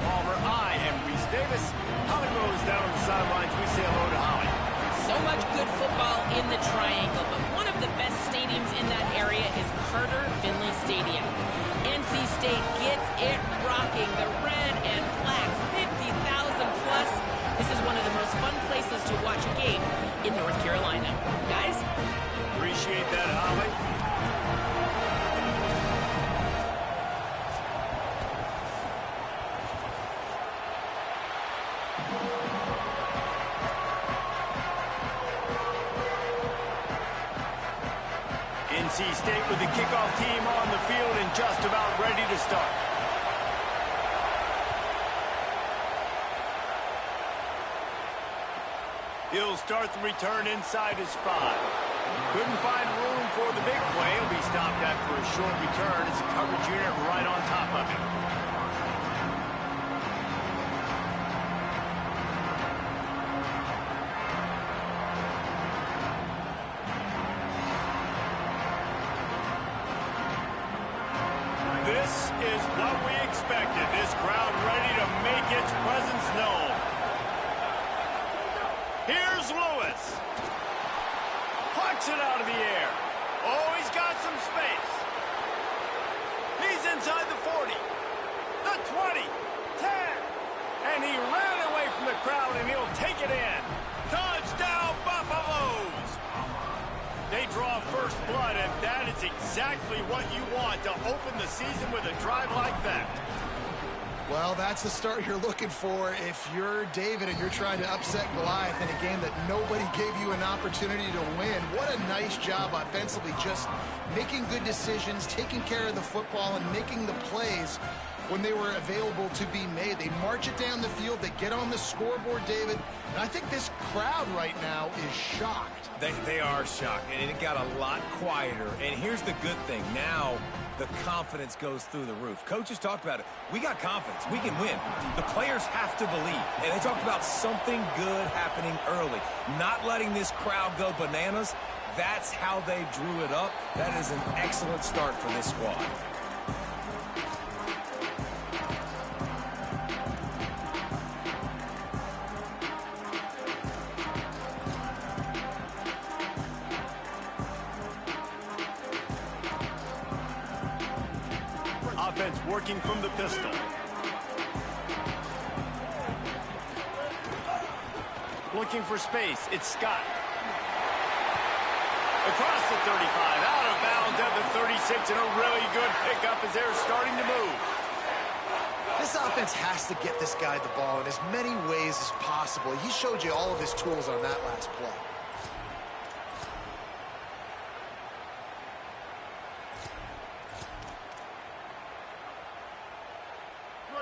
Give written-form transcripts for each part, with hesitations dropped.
Palmer. I am Reese Davis. Holly Rose down on the sidelines. We say hello to Holly. So much good football in the Triangle, but one of the best stadiums in that area is Carter Finley Stadium. NC State gets it rocking. The red and black, 50,000 plus. This is one of the most fun places to watch a game in North Carolina. Guys? Appreciate that, Holly. NC State with the kickoff team on the field and just about ready to start. He'll start the return inside his 5. Couldn't find room for the big play. He'll be stopped after a short return. It's a coverage unit right on top of him. This is what we expected. This crowd ready to make its presence known. Here's Lewis. Plucks it out of the air. Oh, he's got some space. He's inside the 40, the 20, 10. And he ran away from the crowd, and he'll take it in. Touchdown, Buffaloes! They draw first blood, and that is exactly what you want to open the season with a drive like that. Well, that's the start you're looking for if you're David and you're trying to upset Goliath in a game that nobody gave you an opportunity to win. What a nice job offensively, just making good decisions, taking care of the football, and making the plays when they were available to be made. They march it down the field, they get on the scoreboard, David, and I think this crowd right now is shocked. They are shocked, and it got a lot quieter. And here's the good thing. Now the confidence goes through the roof. Coaches talked about it. We got confidence. We can win. The players have to believe. And they talked about something good happening early. Not letting this crowd go bananas. That's how they drew it up. That is an excellent start for this squad. Offense working from the pistol. Looking for space. It's Scott. Across the 35, out of bounds at the 36, and a really good pickup as they're starting to move. This offense has to get this guy the ball in as many ways as possible. He showed you all of his tools on that last play.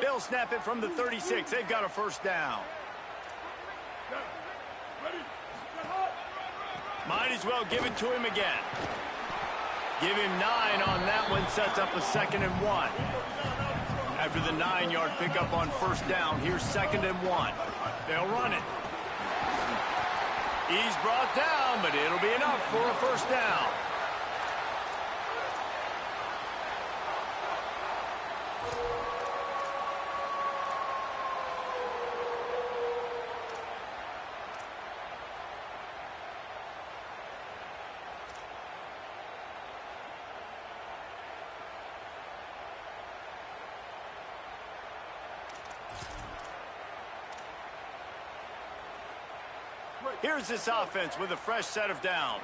They'll snap it from the 36. They've got a first down. Might as well give it to him again. Give him 9 on that one. Sets up a 2nd and 1. After the 9-yard pickup on first down, here's 2nd and 1. They'll run it. He's brought down, but it'll be enough for a first down. Here's this offense with a fresh set of downs.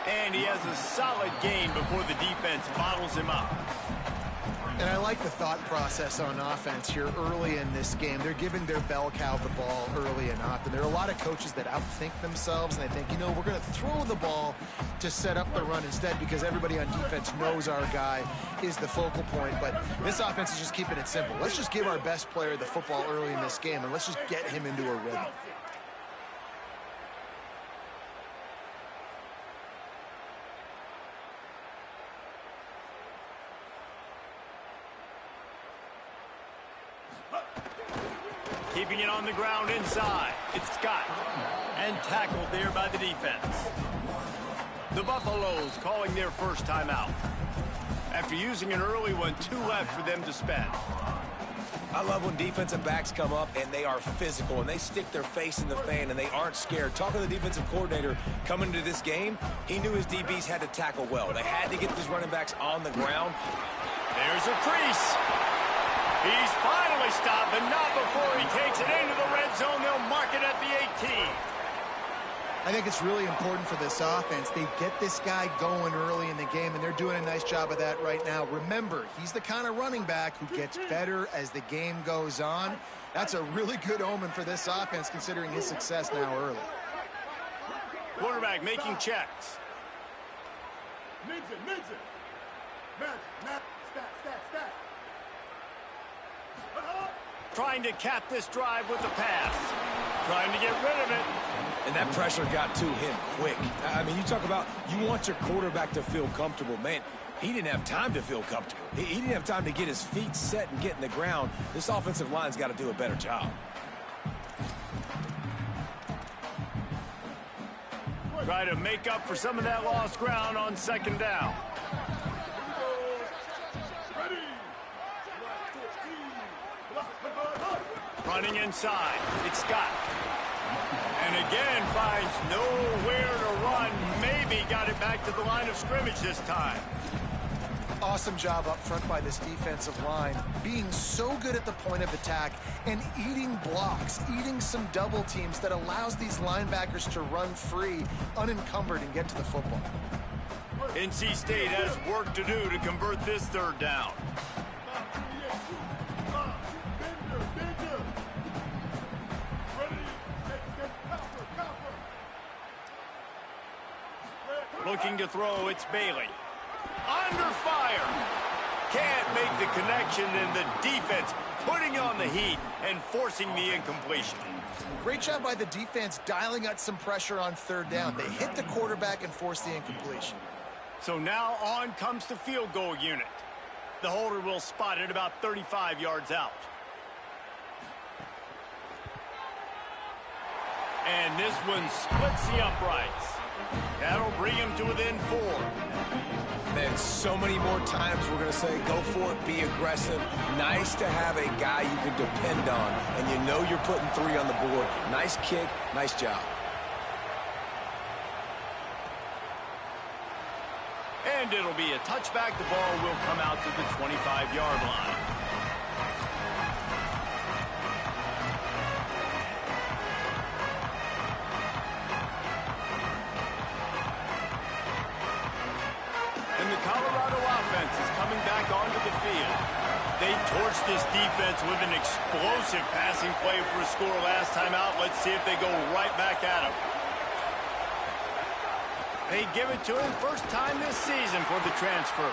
And he has a solid gain before the defense bottles him up. And I like the thought process on offense here early in this game. They're giving their bell cow the ball early and often. There are a lot of coaches that outthink themselves, and they think, you know, we're going to throw the ball to set up the run instead because everybody on defense knows our guy is the focal point. But this offense is just keeping it simple. Let's just give our best player the football early in this game, and let's just get him into a rhythm. Keeping it on the ground inside. It's Scott. And tackled there by the defense. The Buffaloes calling their first timeout. After using an early one, 2 left for them to spend. I love when defensive backs come up and they are physical and they stick their face in the fan and they aren't scared. Talking to the defensive coordinator coming into this game, he knew his DBs had to tackle well. They had to get these running backs on the ground. There's a crease. He's finally stopped, but not before he takes it into the red zone. They'll mark it at the 18. I think it's really important for this offense. They get this guy going early in the game, and they're doing a nice job of that right now. Remember, he's the kind of running back who gets better as the game goes on. That's a really good omen for this offense, considering his success now early. Quarterback making checks. Ninja. Stat. Trying to cap this drive with the pass. Trying to get rid of it. And that pressure got to him quick. I mean, you talk about you want your quarterback to feel comfortable. Man, he didn't have time to feel comfortable. He didn't have time to get his feet set and get in the ground. This offensive line's got to do a better job. Try to make up for some of that lost ground on second down. Running inside. It's Scott. And again finds nowhere to run. Maybe got it back to the line of scrimmage this time. Awesome job up front by this defensive line, being so good at the point of attack and eating blocks, eating some double teams that allows these linebackers to run free, unencumbered, and get to the football. NC State has work to do to convert this third down. Looking to throw, it's Bailey. Under fire. Can't make the connection, and the defense putting on the heat and forcing the incompletion. Great job by the defense dialing out some pressure on third down. They hit the quarterback and forced the incompletion. So now on comes the field goal unit. The holder will spot it about 35 yards out. And this one splits the uprights. That'll bring him to within 4. Man, so many more times we're going to say, go for it, be aggressive. Nice to have a guy you can depend on, and you know you're putting 3 on the board. Nice kick, nice job. And it'll be a touchback. The ball will come out to the 25-yard line. And the Colorado offense is coming back onto the field. They torched this defense with an explosive passing play for a score last time out. Let's see if they go right back at him. They give it to him first time this season for the transfer.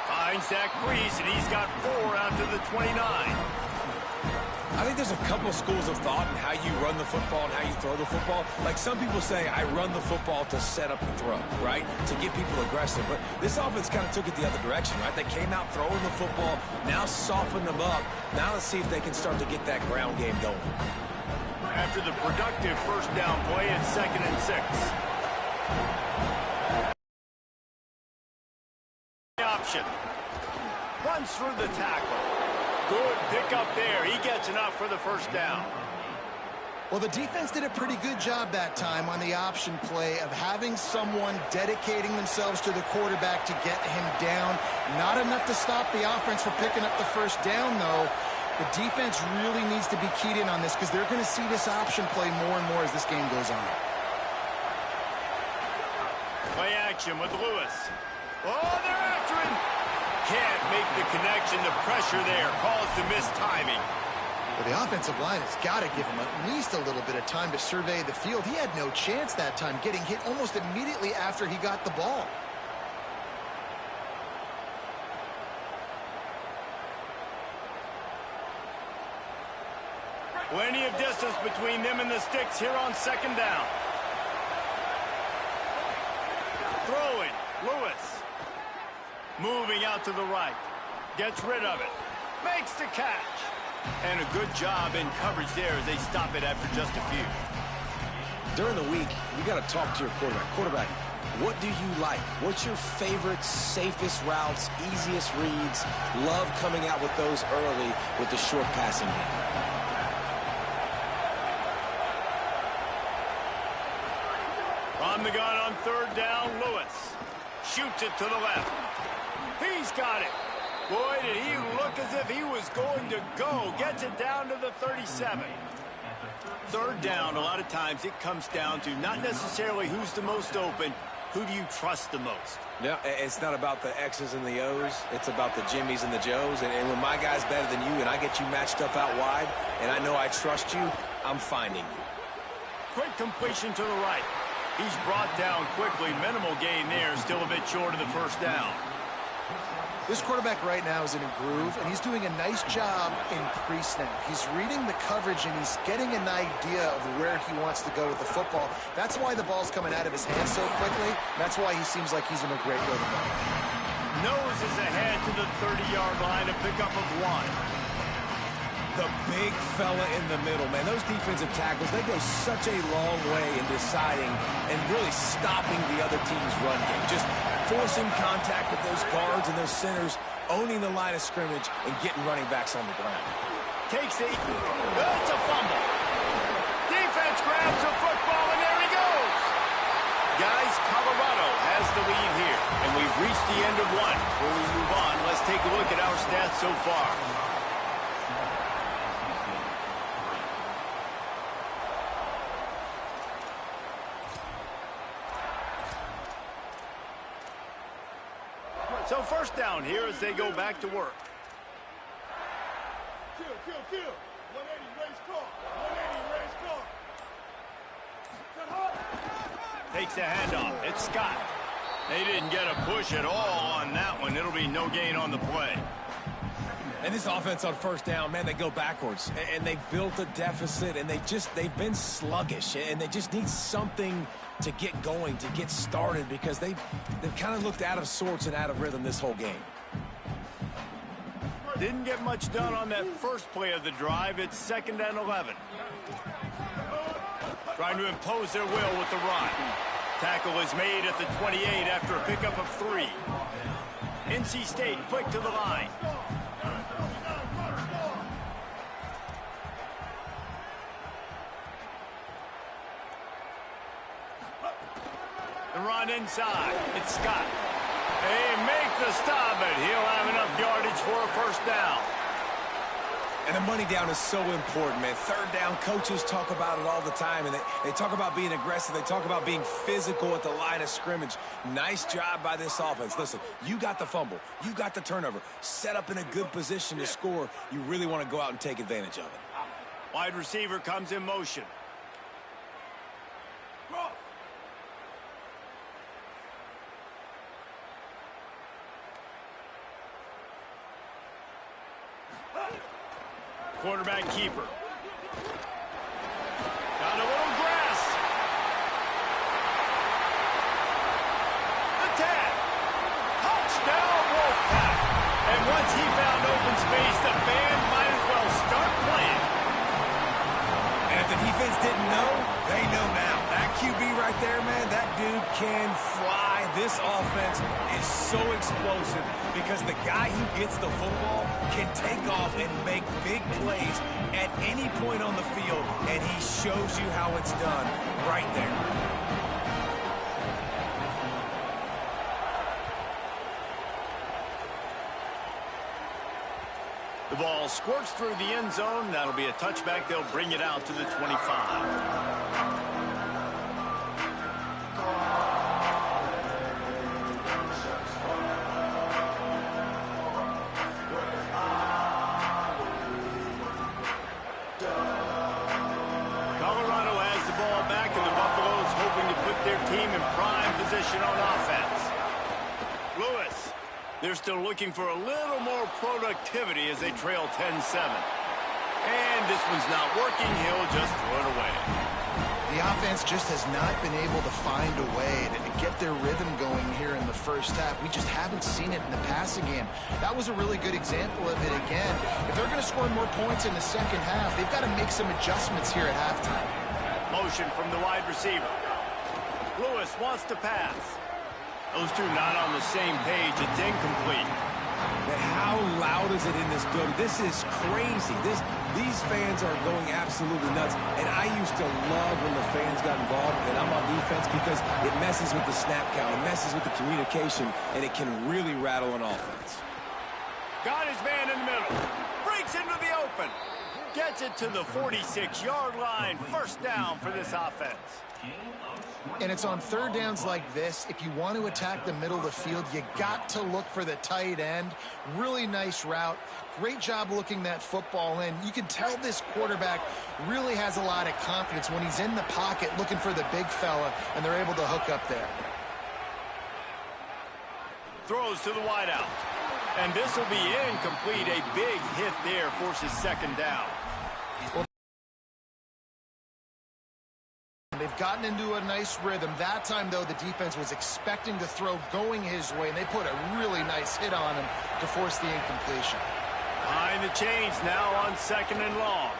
Finds that crease, and he's got 4 out to the 29. I think there's a couple of schools of thought in how you run the football and how you throw the football. Like some people say, I run the football to set up the throw, right? To get people aggressive. But this offense kind of took it the other direction, right? They came out throwing the football, now soften them up. Now let's see if they can start to get that ground game going. After the productive first down play, it's 2nd and 6. Option. Runs through the tackle. Good pickup there. He gets enough for the first down. Well, the defense did a pretty good job that time on the option play of having someone dedicating themselves to the quarterback to get him down. Not enough to stop the offense from picking up the first down, though. The defense really needs to be keyed in on this because they're going to see this option play more and more as this game goes on. Play action with Lewis. Oh, they're after him. Can't make the connection. The pressure there caused the missed timing. Well, the offensive line has got to give him at least a little bit of time to survey the field. He had no chance that time, getting hit almost immediately after he got the ball. Plenty of distance between them and the sticks here on 2nd down. Throwing, Lewis. Moving out to the right. Gets rid of it. Makes the catch. And a good job in coverage there as they stop it after just a few. During the week, you got to talk to your quarterback. Quarterback, what do you like? What's your favorite, safest routes, easiest reads? Love coming out with those early with the short passing game. On the gun on third down, Lewis shoots it to the left. He's got it. Boy, did he look as if he was going to go. Gets it down to the 37. Third down, a lot of times it comes down to not necessarily who's the most open, who do you trust the most? Yeah, it's not about the X's and the O's. It's about the Jimmies and the Joes. And when my guy's better than you and I get you matched up out wide and I know I trust you, I'm finding you. Quick completion to the right. He's brought down quickly. Minimal gain there. Still a bit short of the first down. This quarterback right now is in a groove, and he's doing a nice job in pre-snap. He's reading the coverage, and he's getting an idea of where he wants to go with the football. That's why the ball's coming out of his hands so quickly. That's why he seems like he's in a great rhythm. Noses ahead to the 30-yard line, a pickup of 1. The big fella in the middle, man. Those defensive tackles, they go such a long way in deciding and really stopping the other team's run game. Just forcing contact with those guards and those centers, owning the line of scrimmage, and getting running backs on the ground. Takes it. It's a fumble. Defense grabs the football, and there he goes. Guys, Colorado has the lead here, and we've reached the end of one. Before we move on, let's take a look at our stats so far. So first down here as they go back to work. Kill. 180, race car. 180, race car. Takes the handoff. It's Scott. They didn't get a push at all on that one. It'll be no gain on the play. And this offense on first down, man, they go backwards. And they built a deficit, and they've been sluggish. And they just need something to get going, to get started, because they've kind of looked out of sorts and out of rhythm this whole game. Didn't get much done on that first play of the drive. It's 2nd and 11. Trying to impose their will with the run. Tackle is made at the 28 after a pickup of 3. NC State quick to the line. The run inside. It's Scott. They make the stop, but he'll have enough yardage for a first down. And the money down is so important, man. Third down, coaches talk about it all the time, and they talk about being aggressive. They talk about being physical at the line of scrimmage. Nice job by this offense. Listen, you got the fumble. You got the turnover. Set up in a good position to score. You really want to go out and take advantage of it. Wide receiver comes in motion. Quarterback keeper. Got a little grass. The tag. Touchdown, Wolfpack. And once he found open space, the band might as well start playing. And if the defense didn't know, they know now. That QB right there, man, that dude can fly. This offense is so explosive because the guy who gets the football can take off and make big plays at any point on the field, and he shows you how it's done right there. The ball squirts through the end zone. That'll be a touchback. They'll bring it out to the 25. On offense. Lewis, they're still looking for a little more productivity as they trail 10-7. And this one's not working. He'll just throw it away. The offense just has not been able to find a way to get got their rhythm going here in the first half. We just haven't seen it in the passing game. That was a really good example of it again. If they're going to score more points in the second half, they've got to make some adjustments here at halftime. Motion from the wide receiver. Lewis wants to pass. Those two not on the same page. It's incomplete. Man, how loud is it in this building? This is crazy. These fans are going absolutely nuts. And I used to love when the fans got involved, and I'm on defense, because it messes with the snap count, it messes with the communication, and it can really rattle an offense. Got his man in the middle. Breaks into the open. Gets it to the 46-yard line. First down for this offense. And it's on third downs like this. If you want to attack the middle of the field, you got to look for the tight end. Really nice route. Great job looking that football in. You can tell this quarterback really has a lot of confidence when he's in the pocket looking for the big fella, and they're able to hook up there. Throws to the wideout. And this will be incomplete. A big hit there forces second down. They've gotten into a nice rhythm. That time, though, the defense was expecting the throw going his way, and they put a really nice hit on him to force the incompletion. Behind the chains now on second and long.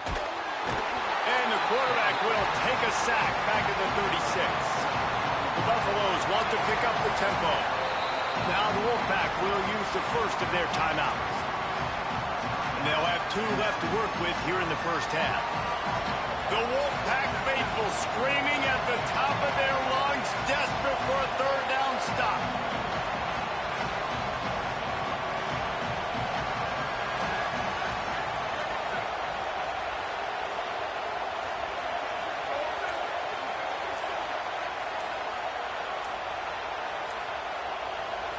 And the quarterback will take a sack back at the 36. The Buffaloes want to pick up the tempo. Now the Wolfpack will use the first of their timeouts. And they'll have 2 left to work with here in the first half. The Wolfpack faithful screaming at the top of their lungs, desperate for a third down stop.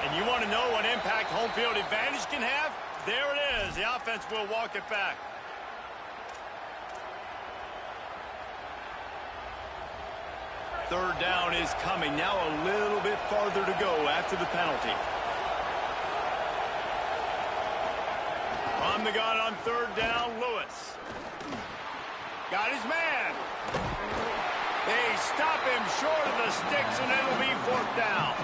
And you want to know what impact home field advantage can have? There it is. The offense will walk it back. Third down is coming. Now a little bit farther to go after the penalty. On the gun on third down, Lewis. Got his man. They stop him short of the sticks, and it'll be fourth down.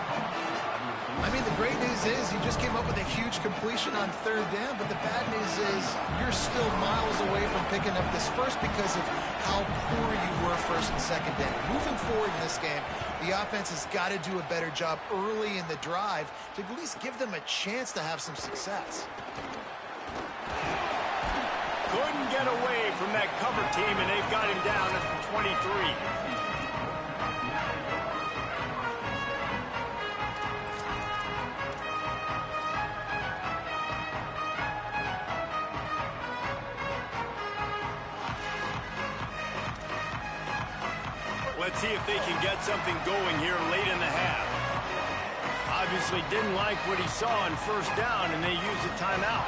I mean, the great news is he just came up with a huge completion on third down, but the bad news is you're still miles away from picking up this first because of how poor you were first and second down. Moving forward in this game, the offense has got to do a better job early in the drive to at least give them a chance to have some success. Couldn't get away from that cover team, and they've got him down at the 23. Let's see if they can get something going here late in the half. Obviously didn't like what he saw on first down, and they used a timeout.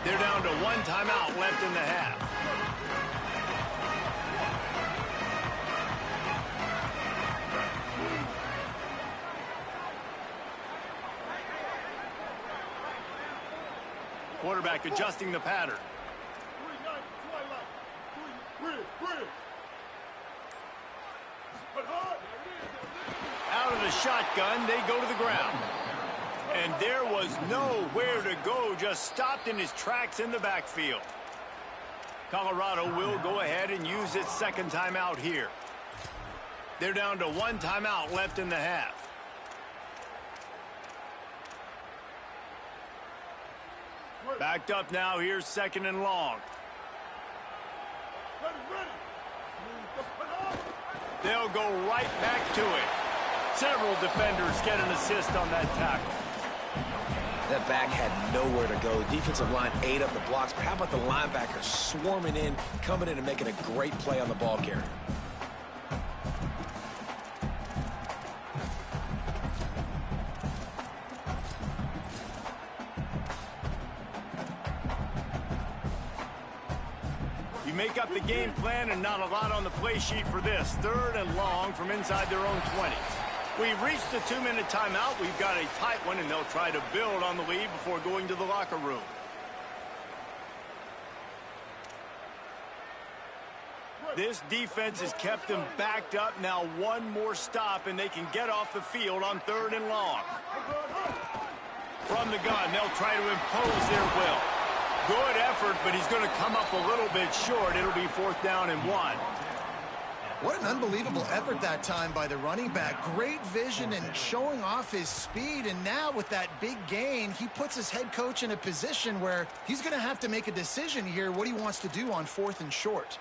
They're down to 1 timeout left in the half. Quarterback adjusting the pattern. Out of the shotgun, they go to the ground. And there was nowhere to go, just stopped in his tracks in the backfield. Colorado will go ahead and use its second timeout here. They're down to 1 timeout left in the half. Backed up now, here's second and long. They'll go right back to it. Several defenders get an assist on that tackle. That back had nowhere to go. Defensive line ate up the blocks, but how about the linebacker swarming in, coming in and making a great play on the ball carrier? You make up the game plan and not a lot on the play sheet for this. Third and long from inside their own 20. We've reached the 2-minute timeout. We've got a tight one, and they'll try to build on the lead before going to the locker room. This defense has kept them backed up. Now one more stop, and they can get off the field on 3rd and long. From the gun, they'll try to impose their will. Good effort, but he's going to come up a little bit short. It'll be 4th down and 1. What an unbelievable effort that time by the running back. Great vision and showing off his speed. And now with that big gain, he puts his head coach in a position where he's going to have to make a decision here what he wants to do on 4th and short.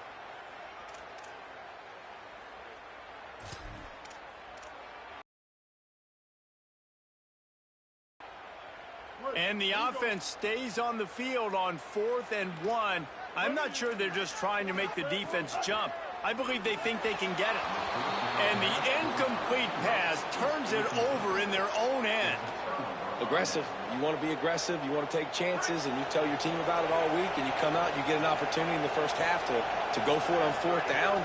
And the offense stays on the field on 4th and 1. I'm not sure they're just trying to make the defense jump. I believe they think they can get it. And the incomplete pass turns it over in their own end. Aggressive. You want to be aggressive. You want to take chances, and you tell your team about it all week, and you come out, you get an opportunity in the first half to go for it on 4th down.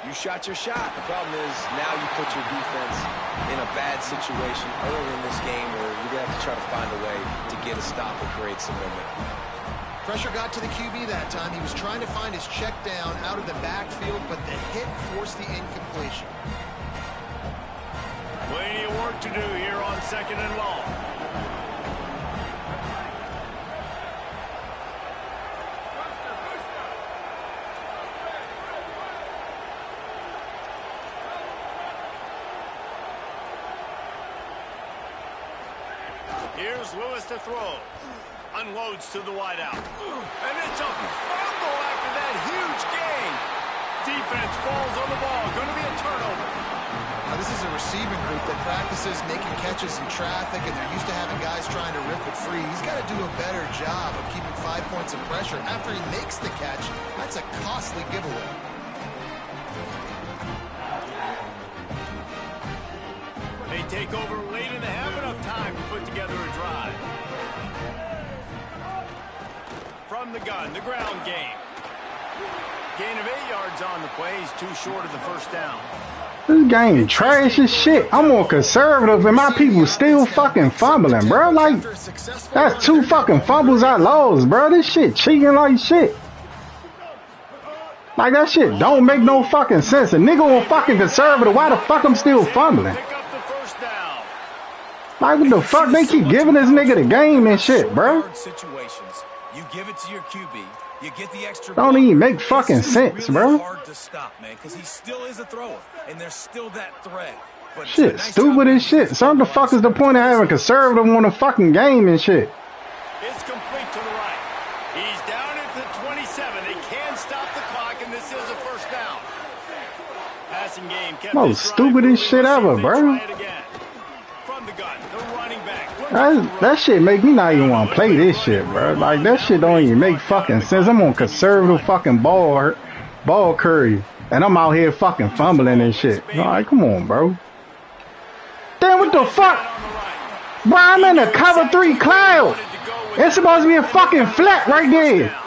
You shot your shot. The problem is now you put your defense in a bad situation early in this game where you're going to have to try to find a way to get a stop and create some momentum. Pressure got to the QB that time. He was trying to find his check down out of the backfield, but the hit forced the incompletion. Plenty of work to do here on 2nd and long. Here's Lewis to throw. Unloads to the wideout. And it's a fumble after that huge gain. Defense falls on the ball. Going to be a turnover. Now, this is a receiving group that practices making catches in traffic, and they're used to having guys trying to rip it free. He's got to do a better job of keeping 5 points of pressure. After he makes the catch, that's a costly giveaway. They take over late in the half, enough time to put together a drive. From the gun, the ground game. Gain of 8 yards on the play. He's too short of the 1st down. This game trash as shit. I'm more conservative and my people still fucking fumbling, bro. Like, that's 2 fucking fumbles I lost, bro. This shit cheating like shit. Like, that shit don't make no fucking sense. A nigga on fucking conservative, why the fuck I'm still fumbling? Like, what the fuck? They keep giving this nigga the game and shit, bro. You give it to your QB. You get the extra. Don't even make fucking sense, really bro. Hard to stop, man, because he still is a thrower, and there's still that threat. But shit, nice stupid as shit. So what the fuck is the point of having conservative on a fucking game and shit? It's complete to the right. He's down at the 27. They can stop the clock, and this is a 1st down. Passing game kept Most stupidest shit ever, bro. That shit make me not even want to play this shit, bro. Like, that shit don't even make fucking sense. I'm on conservative fucking ball curry, and I'm out here fucking fumbling and shit. Like, come on, bro. Damn, what the fuck? Bro, I'm in a cover 3 cloud. It's supposed to be a fucking flat right there.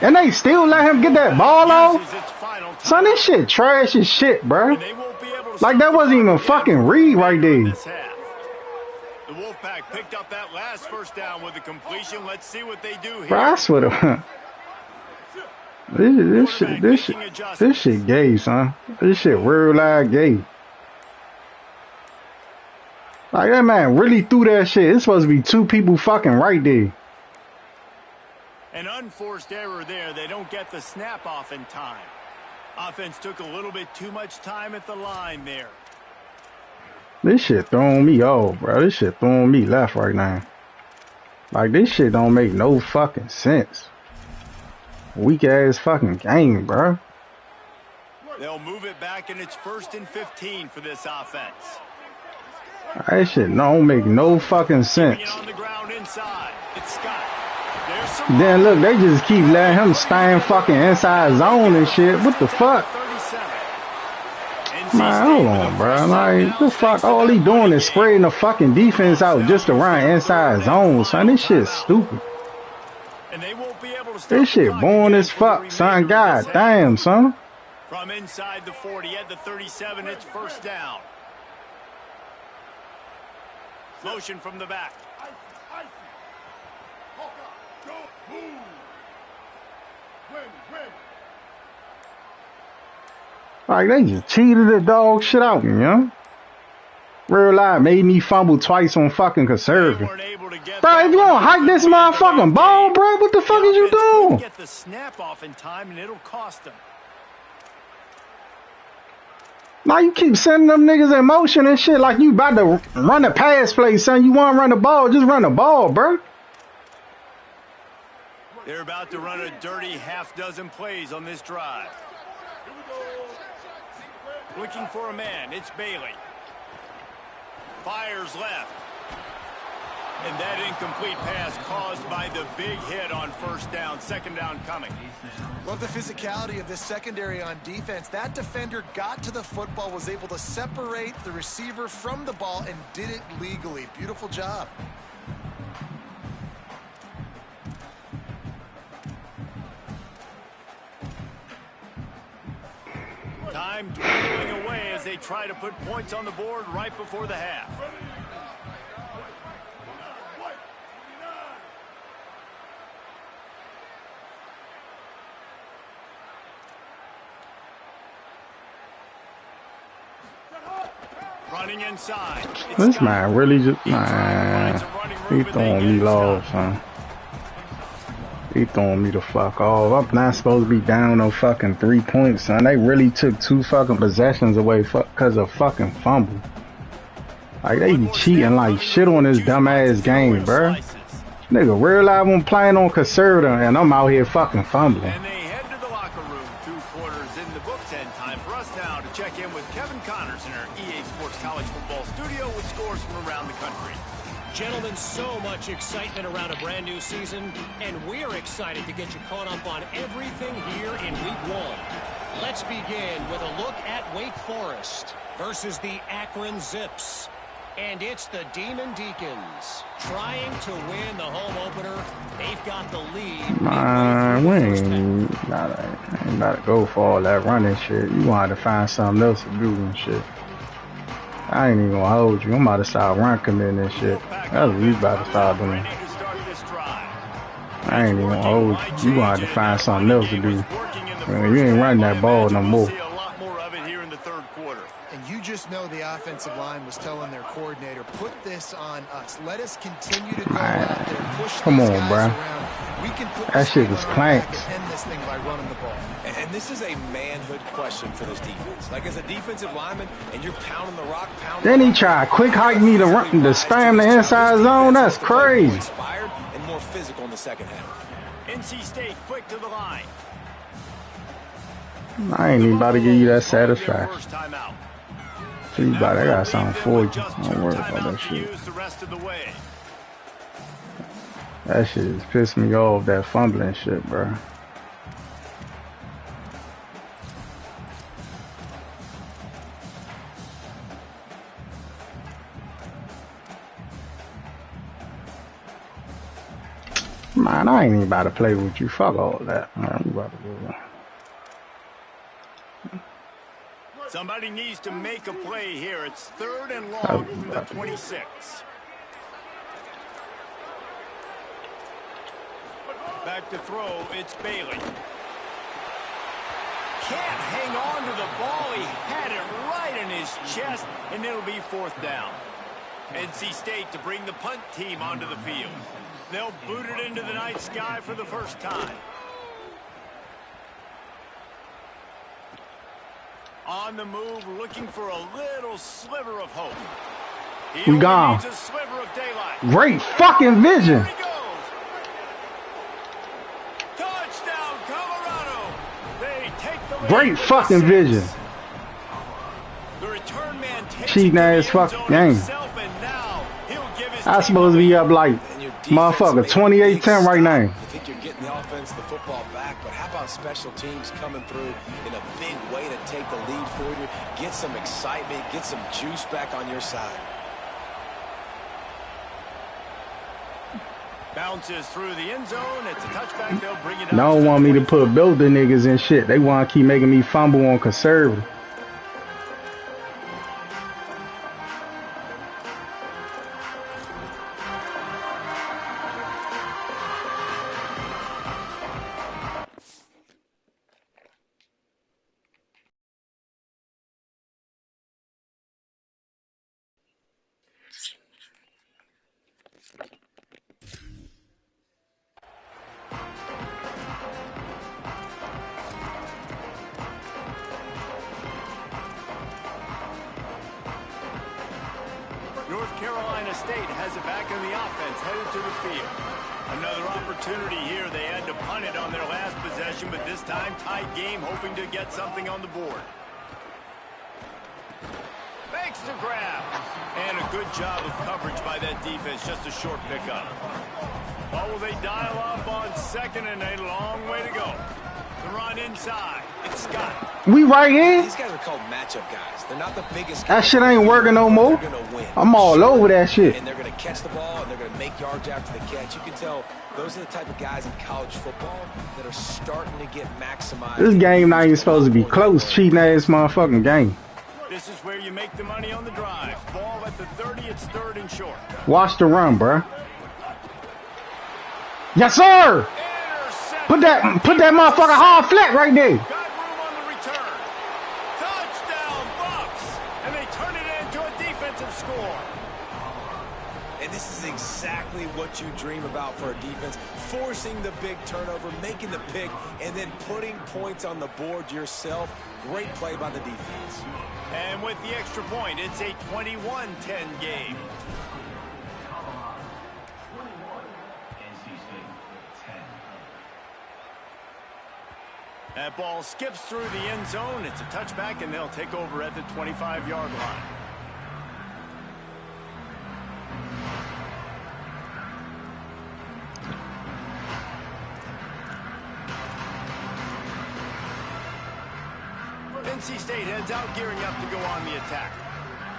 And they still let him get that ball off? Son, this shit trash as shit, bro. Like, that wasn't even a fucking read right there. The Wolfpack picked up that last 1st down with a completion. Let's see what they do here. Bro, I swear to this shit gay, son. This shit real live gay. Like, that man really threw that shit. It's supposed to be 2 people fucking right there. An unforced error there. They don't get the snap off in time. Offense took a little bit too much time at the line there. This shit throwing me off, bro. This shit throwing me left right now. Like, this shit don't make no fucking sense. Weak ass fucking game, bro. They'll move it back, and it's 1st and 15 for this offense. That shit don't make no fucking sense. On the ground inside. It's Scott. Then look, they just keep letting him stand fucking inside zone and shit. What the fuck? Man, hold on, bro. Like, the fuck? All he doing is spreading the fucking defense out just to run inside zone, son. This shit's stupid. This shit boring as fuck, son. God damn, son. From inside the 40 at the 37, it's 1st down. Motion from the back. Like, they just cheated the dog shit out me, you know? Real life made me fumble twice on fucking conservative. Bro, if you don't hike this motherfucking ball, bro, what the fuck is you doing? Get the snap off in time, and it'll cost them. Now you keep sending them niggas in motion and shit like you about to run a pass play, son. You want to run the ball, just run the ball, bro. They're about to run a dirty half-dozen plays on this drive. Looking for a man, it's Bailey. Fires left. And that incomplete pass caused by the big hit on first down. Second down coming. Love the physicality of this secondary on defense. That defender got to the football, was able to separate the receiver from the ball, and did it legally. Beautiful job. Time dwindling away as they try to put points on the board right before the half. Running inside. This man really just, man, he throwing me low, son. He throwing me the fuck off. I'm not supposed to be down no fucking 3 points, son. They really took 2 fucking possessions away because of fucking fumble. Like, they be cheating like shit on this dumbass game, bruh. Nigga, real life I'm playing on conservative and I'm out here fucking fumbling. And they head to the locker room. 2 quarters in the books, and time for us now to check in with Kevin Connors in our EA Sports College Football studio with scores from around the country. Gentlemen, so much excitement around a brand new season, and we're excited to get you caught up on everything here in Week 1. Let's begin with a look at Wake Forest versus the Akron Zips. And it's the Demon Deacons trying to win the home opener. They've got the lead. Man, we ain't gotta go for all that running shit. You wanted to find something else to do and shit. I ain't even gonna hold you. I'm about to start run committing this shit. That's what you about to start doing. I ain't even gonna hold you. You wanted to find something else to do. Man, you ain't running that ball no more. And you just know the offensive line was telling their coordinator, put this on us. Let us continue to go out there, push Come these on, guys bro. around. We can put That shit was clanks. end this thing by running the ball. And this is a manhood question for this defense. Like, as a defensive lineman, and you're pounding the rock, Then he tried quick hike me to run to spam the inside zone. That's crazy. Inspired and more physical in the second half. NC State quick to the line. I ain't even about to give you that satisfaction. See, but I got something for you. Don't worry about that shit. That shit is pissing me off, that fumbling shit, bro. Man, I ain't even about to play with you. Fuck all that. Man, I'm about to go. Somebody needs to make a play here. It's 3rd and long from the 26. Back to throw, it's Bailey. Can't hang on to the ball. He had it right in his chest, and it'll be 4th down. NC State to bring the punt team onto the field. They'll boot it into the night sky for the first time. On the move, looking for a little sliver of hope. We gone. Needs a sliver of daylight. Great fucking vision. Here he goes. Touchdown, Colorado. They take the lead. Great fucking vision. The return man takes Cheating ass fucking game. I'm supposed to be up like motherfucker 28-10 right now. You think you're getting the offense, the football back, but how about special teams coming through in a big way to take the lead for you, get some excitement, get some juice back on your side. Bounces through the end zone. It's a touchback. They'll bring it out. They don't want me to put building niggas in shit. They want to keep making me fumble on conservative. North Carolina State has it back in the offense, headed to the field. Another opportunity here. They had to punt it on their last possession, but this time tight game, hoping to get something on the board. Makes the grab. And a good job of coverage by that defense. Just a short pickup. Oh, will they dial up on second, and a long way to go. The run inside. It's Scott. We right in. These guys are called matchup guys. They're not the biggest That guys. shit ain't working no more. They're gonna win. I'm all over that shit. And they're going to catch the ball, and they're going to make yards after the catch. You can tell those are the type of guys in college football that are starting to get maximized. This game not even supposed to be close. Cheating ass motherfucking game. This is where you make the money on the drive. Ball at the 30, it's third and short. Watch the run, bruh. Yes, sir. Put that motherfucker hard flat right there. Got room on the return. Touchdown, Bucks. And they turn it into a defensive score. And this is exactly what you dream about for a defense. Forcing the big turnover, making the pick, and then putting points on the board yourself. Great play by the defense. And with the extra point, it's a 21-10 game. That ball skips through the end zone. It's a touchback, and they'll take over at the 25-yard line. NC State heads out, gearing up to go on the attack.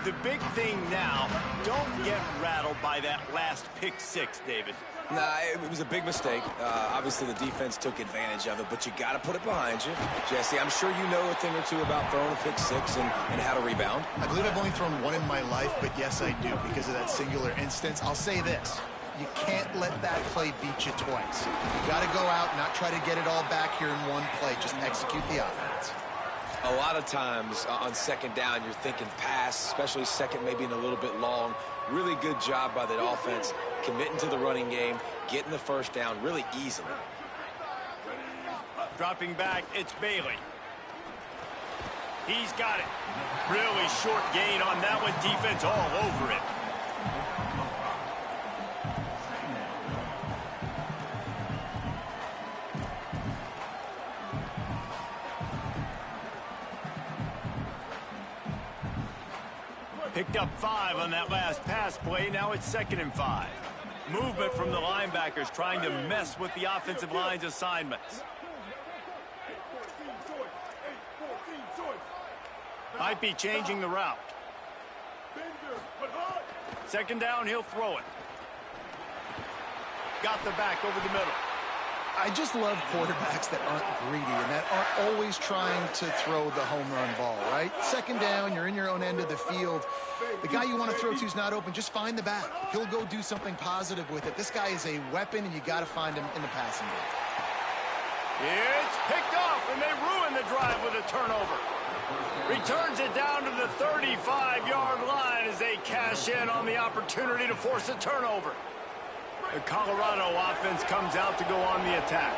The big thing now, don't get rattled by that last pick six, David. Nah, it was a big mistake. Obviously, the defense took advantage of it, but you got to put it behind you. Jesse, I'm sure you know a thing or two about throwing a pick six and how to rebound. I believe I've only thrown one in my life, but yes, I do because of that singular instance. I'll say this. You can't let that play beat you twice. You got to go out, not try to get it all back here in one play. Just execute the offense. A lot of times on second down, you're thinking pass, especially second, maybe in a little bit long. Really good job by the offense, committing to the running game, getting the first down really easily. Dropping back, it's Bailey. He's got it. Really short gain on that one. Defense all over it. Picked up 5 on that last pass play. Now it's 2nd and 5. Movement from the linebackers trying to mess with the offensive line's assignments. Might be changing the route. 2nd down, he'll throw it. Got the back over the middle. I just love quarterbacks that aren't greedy and that aren't always trying to throw the home run ball, right? 2nd down, you're in your own end of the field. The guy you want to throw to is not open. Just find the back. He'll go do something positive with it. This guy is a weapon, and you got to find him in the passing game. It's picked off, and they ruin the drive with a turnover. Returns it down to the 35-yard line as they cash in on the opportunity to force a turnover. The Colorado offense comes out to go on the attack.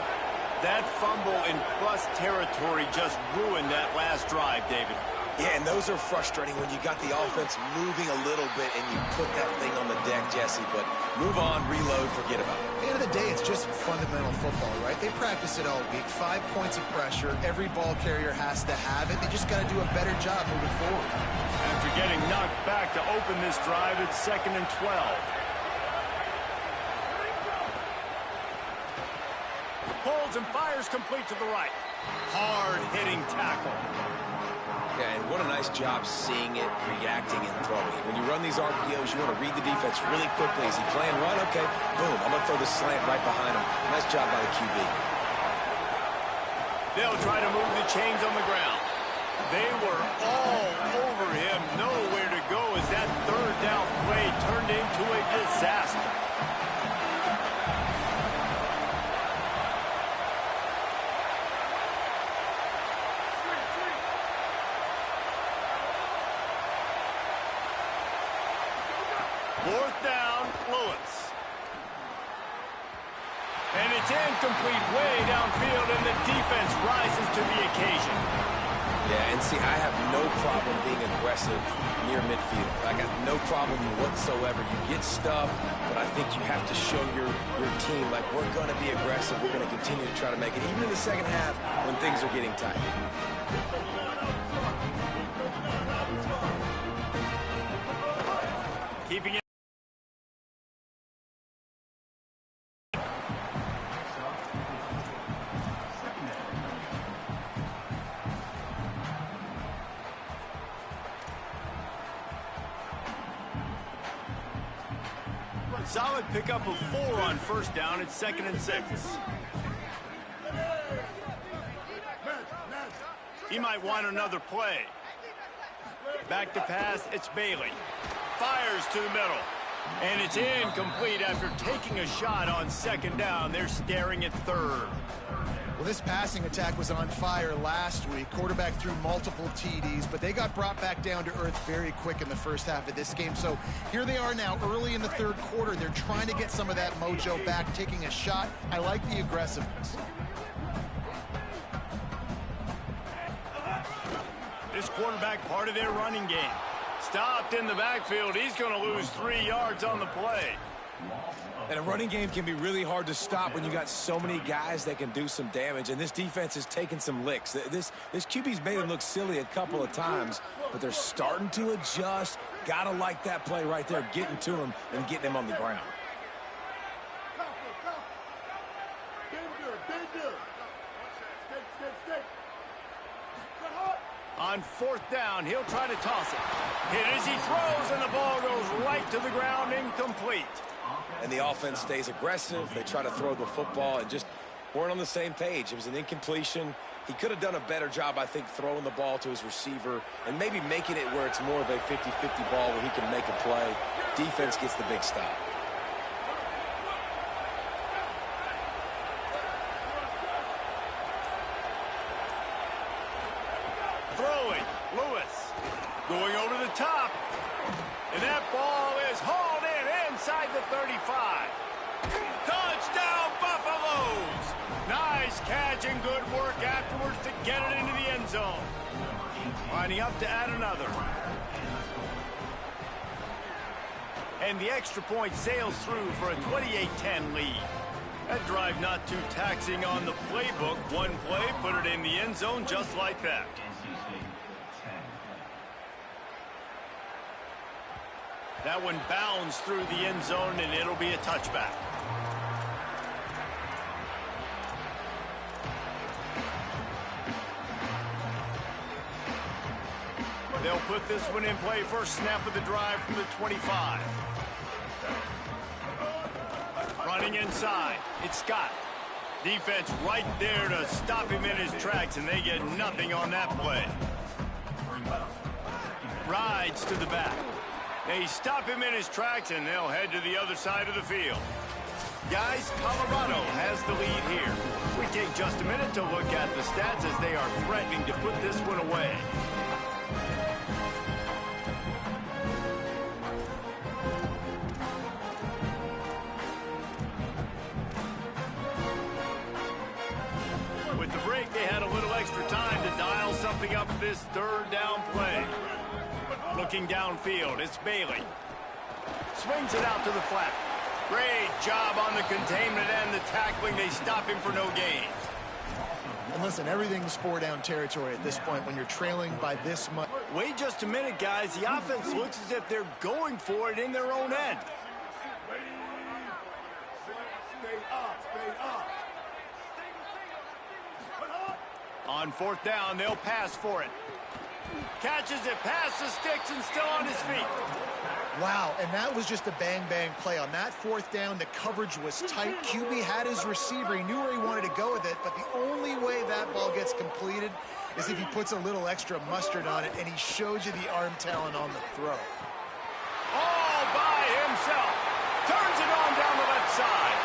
That fumble in plus territory just ruined that last drive, David. Yeah, and those are frustrating when you got the offense moving a little bit and you put that thing on the deck, Jesse. But move on, reload, forget about it. At the end of the day, it's just fundamental football, right? They practice it all week. 5 points of pressure. Every ball carrier has to have it. They just got to do a better job moving forward. After getting knocked back to open this drive, it's 2nd and 12. Pulls and fires complete to the right. Hard-hitting tackle. Yeah, and what a nice job seeing it, reacting, and throwing it. When you run these RPOs, you want to read the defense really quickly. Is he playing run? Okay, boom. I'm going to throw the slant right behind him. Nice job by the QB. They'll try to move the chains on the ground. They were all over him. Nowhere to go as that 3rd down play turned into a disaster. Fourth down, Lewis. And it's incomplete way downfield, and the defense rises to the occasion. Yeah, and see, I have no problem being aggressive near midfield. I got no problem whatsoever. You get stuffed, but I think you have to show your team, like, we're going to be aggressive. We're going to continue to try to make it, even in the second half when things are getting tight. Keeping it. Solid pickup of 4 on first down. It's 2nd and 6. He might want another play. Back to pass, it's Bailey. Fires to the middle. And it's incomplete after taking a shot on 2nd down. They're staring at 3rd. Well, this passing attack was on fire last week. Quarterback threw multiple TDs, but they got brought back down to earth very quick in the first half of this game. So here they are now early in the 3rd quarter. They're trying to get some of that mojo back, taking a shot. I like the aggressiveness. This quarterback part of their running game. Stopped in the backfield. He's going to lose 3 yards on the play. And a running game can be really hard to stop when you got so many guys that can do some damage. And this defense is taking some licks. This QB's made them look silly a couple of times, but they're starting to adjust. Gotta like that play right there, getting to him and getting him on the ground. On 4th down, he'll try to toss it. Hit as he throws, and the ball goes right to the ground, incomplete. And the offense stays aggressive. They try to throw the football and just weren't on the same page. It was an incompletion. He could have done a better job, I think, throwing the ball to his receiver and maybe making it where it's more of a 50-50 ball where he can make a play. Defense gets the big stop. Throwing, Lewis. Going over the top. And that ball is hauled in inside the 35. Touchdown, Buffaloes! Nice catch and good work afterwards to get it into the end zone. Lining up to add another. And the extra point sails through for a 28-10 lead. That drive not too taxing on the playbook. One play, put it in the end zone just like that. That one bounds through the end zone, and it'll be a touchback. They'll put this one in play. First snap of the drive from the 25. Running inside, it's Scott. Defense right there to stop him in his tracks, and they get nothing on that play. Rides to the back. They stop him in his tracks, and they'll head to the other side of the field. Guys, Colorado has the lead here. We take just a minute to look at the stats as they are threatening to put this one away. With the break, they had a little extra time to dial something up this 3rd down play. Looking downfield, it's Bailey. Swings it out to the flat. Great job on the containment and the tackling. They stop him for no gain. And listen, everything's 4-down territory at this point when you're trailing by this much. Wait just a minute, guys. The offense looks as if they're going for it in their own end. Stay up. On 4th down, they'll pass for it. Catches it past the sticks and still on his feet. Wow, and that was just a bang-bang play. On that 4th down, the coverage was tight. QB had his receiver. He knew where he wanted to go with it, but the only way that ball gets completed is if he puts a little extra mustard on it, and he showed you the arm talent on the throw. All by himself. Turns it on down the left side.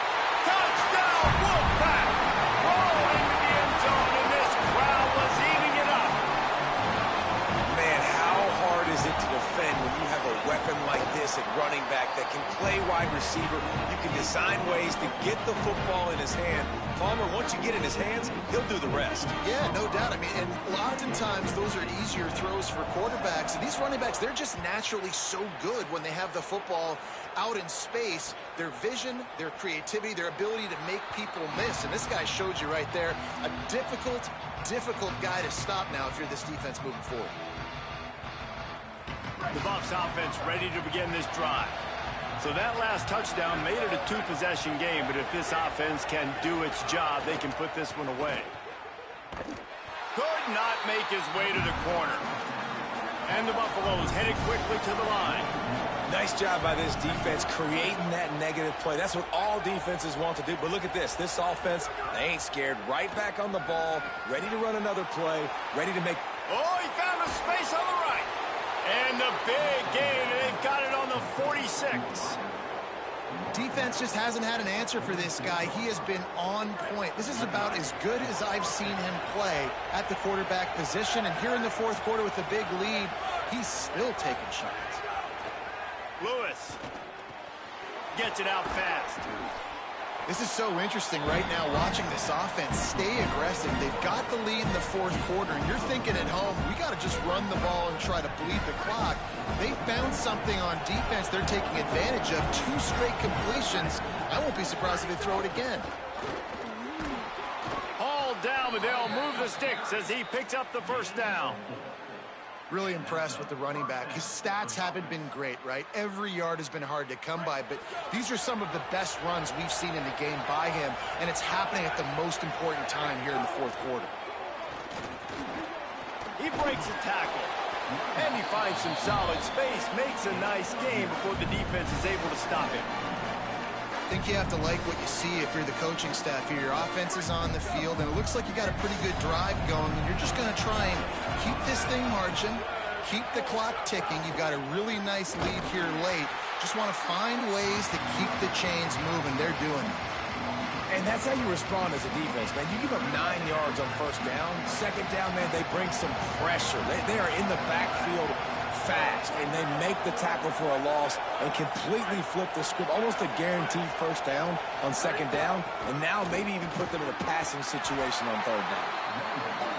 Touchdown, Wolfpack! Rolled into the end zone, and this crowd was eating it up. Man, how hard is it to defend when you have a weapon weapon like this at running back that can play wide receiver. You can design ways to get the football in his hand. Palmer, once you get in his hands, he'll do the rest. Yeah, no doubt. I mean, and oftentimes those are easier throws for quarterbacks. And these running backs, they're just naturally so good when they have the football out in space. Their vision, their creativity, their ability to make people miss. And this guy showed you right there, a difficult guy to stop now if you're this defense moving forward. The Buffs offense ready to begin this drive. So that last touchdown made it a two-possession game, but if this offense can do its job, they can put this one away. Could not make his way to the corner. And the Buffaloes headed quickly to the line. Nice job by this defense creating that negative play. That's what all defenses want to do. But look at this. This offense, they ain't scared. Right back on the ball, ready to run another play, ready to make... Oh, he found a space on the right. And the big gain, and they've got it on the 46. Defense just hasn't had an answer for this guy. He has been on point. This is about as good as I've seen him play at the quarterback position. And here in the fourth quarter with a big lead, he's still taking shots. Lewis gets it out fast. This is so interesting right now watching this offense stay aggressive. They've got the lead in the fourth quarter, and you're thinking at home, we got to just run the ball and try to bleed the clock. They found something on defense they're taking advantage of. 2 straight completions. I won't be surprised if they throw it again. Hauled down, but they'll move the sticks as he picks up the first down. Really impressed with the running back. His stats haven't been great, right? Every yard has been hard to come by, but these are some of the best runs we've seen in the game by him, and it's happening at the most important time here in the fourth quarter. He breaks a tackle, and he finds some solid space, makes a nice game before the defense is able to stop him. I think you have to like what you see if you're the coaching staff here. Your offense is on the field, and it looks like you got a pretty good drive going, and you're just going to try and keep this thing marching, keep the clock ticking. You've got a really nice lead here late. Just want to find ways to keep the chains moving. They're doing it. And that's how you respond as a defense, man. You give up 9 yards on first down. Second down, man, they bring some pressure. They are in the backfield fast, and they make the tackle for a loss and completely flip the script. Almost a guaranteed first down on second down, and now maybe even put them in a passing situation on third down.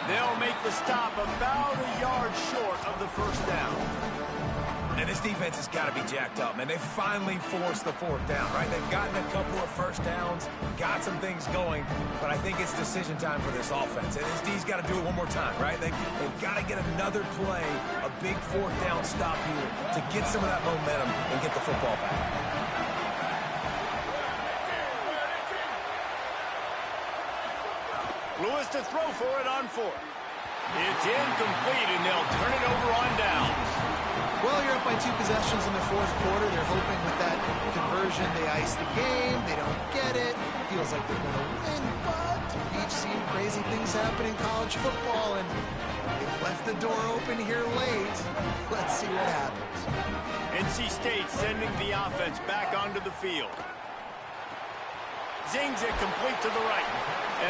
They'll make the stop about a yard short of the first down. And this defense has got to be jacked up, man. They finally forced the fourth down, right? They've gotten a couple of first downs, got some things going, but I think it's decision time for this offense. And this D's got to do it one more time, right? They've got to get another play, a big fourth down stop here to get some of that momentum and get the football back. Lewis to throw for it on 4th. It's incomplete, and they'll turn it over on downs. Well, you're up by 2 possessions in the fourth quarter. They're hoping with that conversion they ice the game. They don't get it. Feels like they're going to win, but we've seen crazy things happen in college football, and they've left the door open here late. Let's see what happens. NC State sending the offense back onto the field. Zings it complete to the right.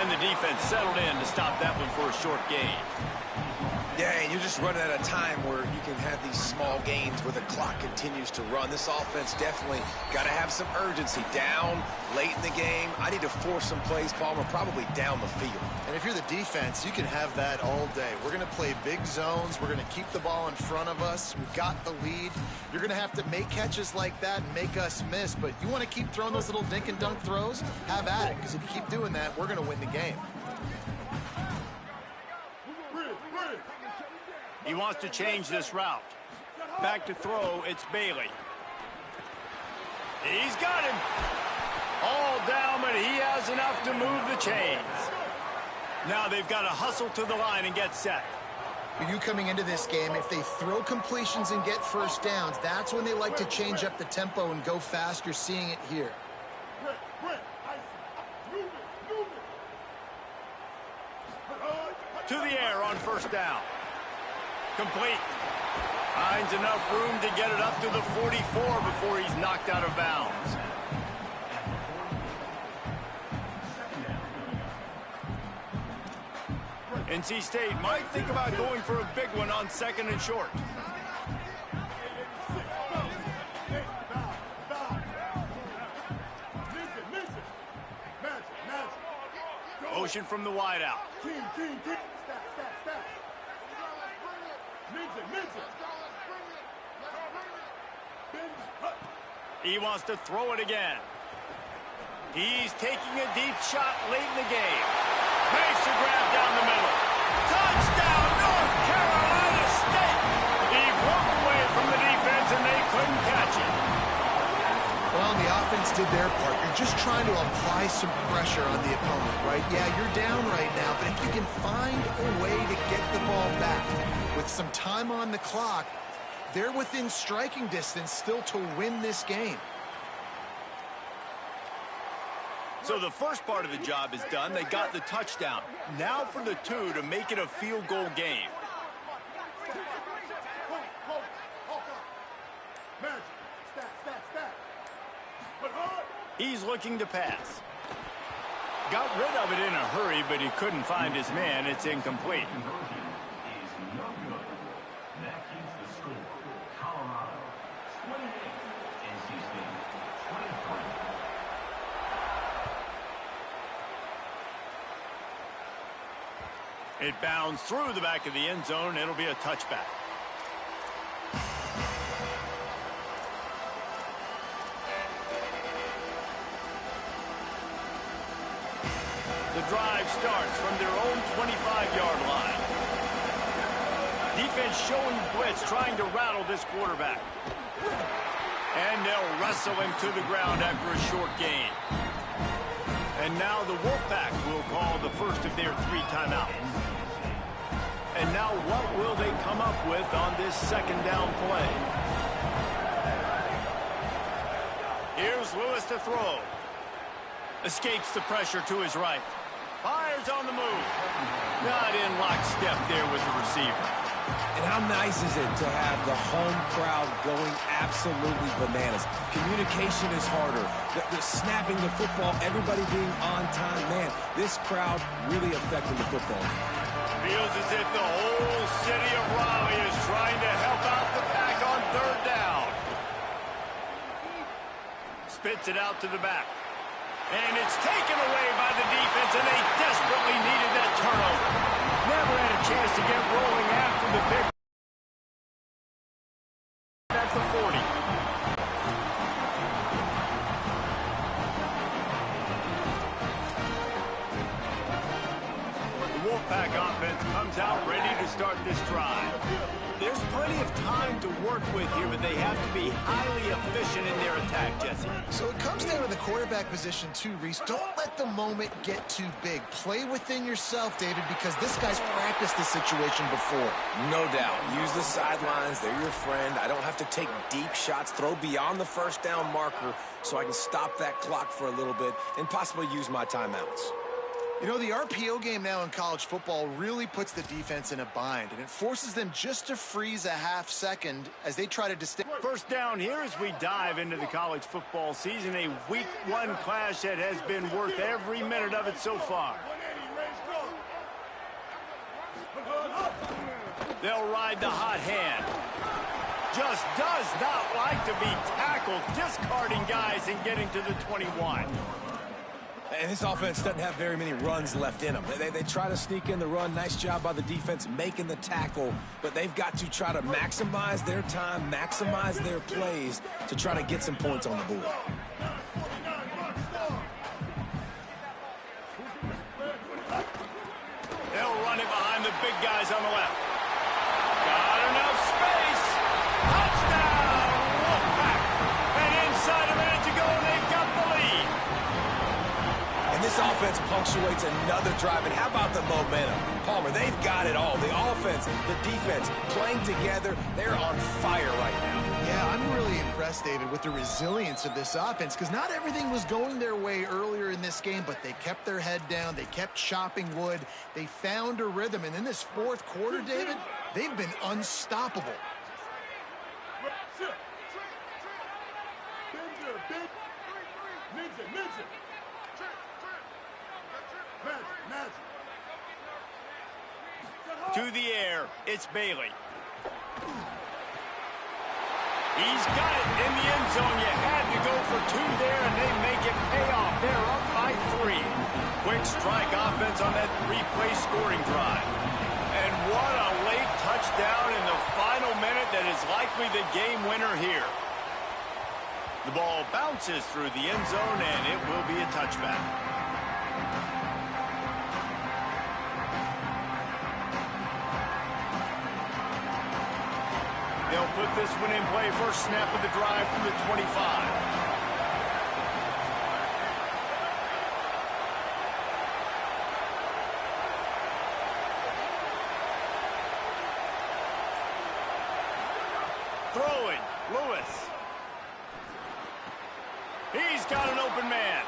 And the defense settled in to stop that one for a short gain. Yeah, and you're just running at a time where you can have these small gains where the clock continues to run. This offense definitely got to have some urgency. Down late in the game, I need to force some plays, Palmer, probably down the field. And if you're the defense, you can have that all day. We're going to play big zones. We're going to keep the ball in front of us. We've got the lead. You're going to have to make catches like that and make us miss. But you want to keep throwing those little dink and dunk throws? Have at it, because if you keep doing that, we're going to win the game. He wants to change this route. Back to throw, it's Bailey. He's got him. All down, but he has enough to move the chains. Now they've got to hustle to the line and get set. For you coming into this game, if they throw completions and get first downs, that's when they like to change up the tempo and go fast. You're seeing it here. To the air on first down. Complete. Finds enough room to get it up to the 44 before he's knocked out of bounds. NC State might think about going for a big one on 2nd and short. motion from the wideout. Team. Stop. Ninja. He wants to throw it again. He's taking a deep shot late in the game. Makes the grab down the middle. Touchdown, North Carolina State! He broke away from the defense and they couldn't catch it. Well, the offense did their part. You're just trying to apply some pressure on the opponent, right? Yeah, you're down right now, but if you can find a way to get the ball back with some time on the clock, they're within striking distance still to win this game. So the first part of the job is done. They got the touchdown. Now for the two to make it a field goal game. He's looking to pass. Got rid of it in a hurry, but he couldn't find his man. It's incomplete. It bounds through the back of the end zone. It'll be a touchback. The drive starts from their own 25-yard line. Defense showing blitz, trying to rattle this quarterback. And they'll wrestle him to the ground after a short gain. And now the Wolfpack will call the first of their 3 timeouts. And now what will they come up with on this second down play? Here's Lewis to throw. Escapes the pressure to his right. Fires on the move. Not in lockstep there with the receiver. And how nice is it to have the home crowd going absolutely bananas? Communication is harder. The snapping the football, everybody being on time. Man, this crowd really affecting the football. Feels as if the whole city of Raleigh is trying to help out the Pack on third down. Spits it out to the back. And it's taken away by the defense, and they desperately needed that turnover. Never had a chance to get rolling after the pick. At the 40. The Wolfpack offense comes out ready to start this drive. There's plenty of time to work with here, but they have to be highly efficient in their attack, Jesse. So it comes down to the quarterback position too, Reese. Don't let the moment get too big. Play within yourself, David, because this guy's practiced this situation before. No doubt. Use the sidelines. They're your friend. I don't have to take deep shots, throw beyond the first down marker so I can stop that clock for a little bit and possibly use my timeouts. You know, the RPO game now in college football really puts the defense in a bind, and it forces them just to freeze a half second as they try to distinguish. First down here as we dive into the college football season, a week 1 clash that has been worth every minute of it so far. They'll ride the hot hand. Just does not like to be tackled, discarding guys and getting to the 21. And this offense doesn't have very many runs left in them. They try to sneak in the run. Nice job by the defense making the tackle. But they've got to try to maximize their time, maximize their plays to try to get some points on the board. They'll run it behind the big guys on the left. Got enough space. Touchdown, Wolfpack. And inside a minute to go, they've got the lead. And this offense punctuates another drive. And how about the momentum? Palmer, they've got it all. The offense, the defense, playing together. They're on fire right now. Yeah, I'm really impressed, David, with the resilience of this offense, because not everything was going their way earlier in this game, but they kept their head down. They kept chopping wood. They found a rhythm. And in this fourth quarter, David, they've been unstoppable. To the air, it's Bailey. He's got it in the end zone. You had to go for 2 there, and they make it pay off. They're up by 3. quick strike offense on that three-play scoring drive. And what a late touchdown in the final minute that is likely the game winner here. The ball bounces through the end zone, and it will be a touchback. They'll put this one in play. First snap of the drive from the 25. Throwing, Lewis. He's got an open man.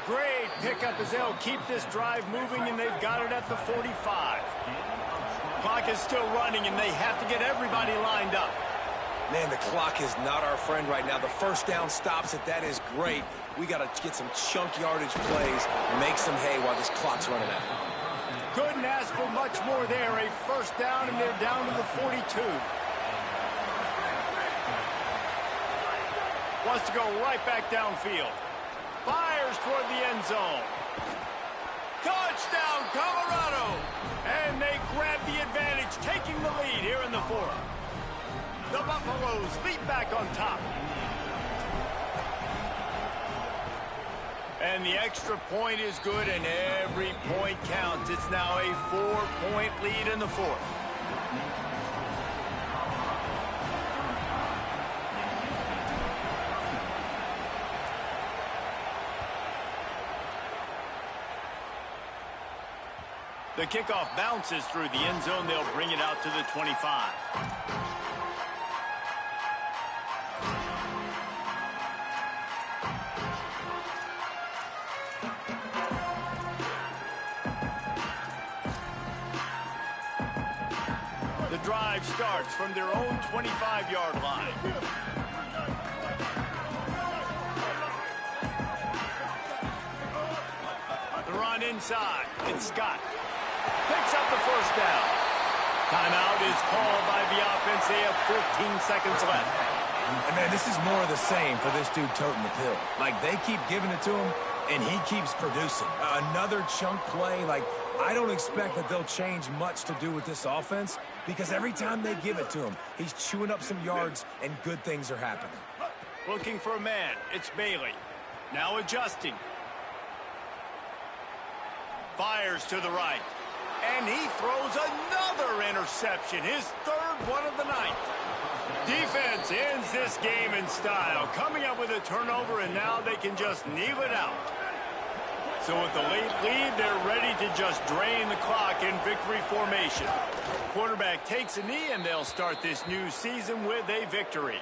Great pickup as they'll keep this drive moving, and they've got it at the 45. Clock is still running, and they have to get everybody lined up. Man, the clock is not our friend right now. The first down stops it. That is great. We got to get some chunk yardage plays, make some hay while this clock's running out. Couldn't ask for much more there. A first down, and they're down to the 42. Wants to go right back downfield. Fires toward the end zone. Touchdown, Colorado! And they grab the advantage, taking the lead here in the fourth. The Buffaloes leap back on top. And the extra point is good, and every point counts. It's now a 4-point lead in the fourth. The kickoff bounces through the end zone. They'll bring it out to the 25. The drive starts from their own 25-yard line. The run inside. It's Scott. Picks up the first down. Timeout is called by the offense. They have 14 seconds left. And, man, this is more of the same for this dude toting the pill. Like, they keep giving it to him, and he keeps producing. Another chunk play. Like, I don't expect that they'll change much to do with this offense because every time they give it to him, he's chewing up some yards, and good things are happening. Looking for a man. It's Bailey. Now adjusting. Fires to the right. And he throws another interception, his third one of the night. Defense ends this game in style, coming up with a turnover, and now they can just kneel it out. So with the late lead, they're ready to just drain the clock in victory formation. Quarterback takes a knee, and they'll start this new season with a victory.